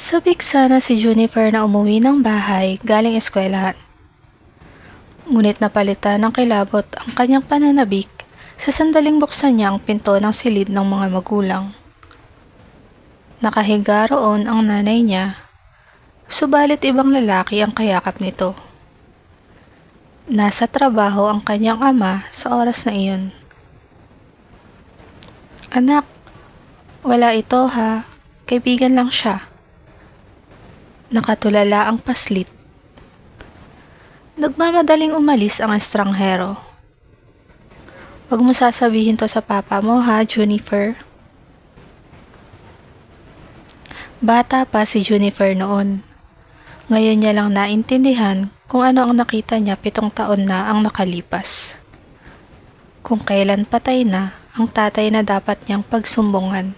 Sabik sana si Juniper na umuwi ng bahay galing eskwelahan. Ngunit napalitan ng kilabot ang kanyang pananabik sa sandaling buksan niya ang pinto ng silid ng mga magulang. Nakahiga roon ang nanay niya, subalit ibang lalaki ang kayakap nito. Nasa trabaho ang kanyang ama sa oras na iyon. "Anak, wala ito ha, kaibigan lang siya." Nakatulala ang paslit. Nagmamadaling umalis ang estranghero. "Huwag mo sasabihin to sa papa mo ha, Junifer." Bata pa si Junifer noon. Ngayon niya lang naintindihan kung ano ang nakita niya 7 taon na ang nakalipas. Kung kailan patay na ang tatay na dapat niyang pagsumbungan.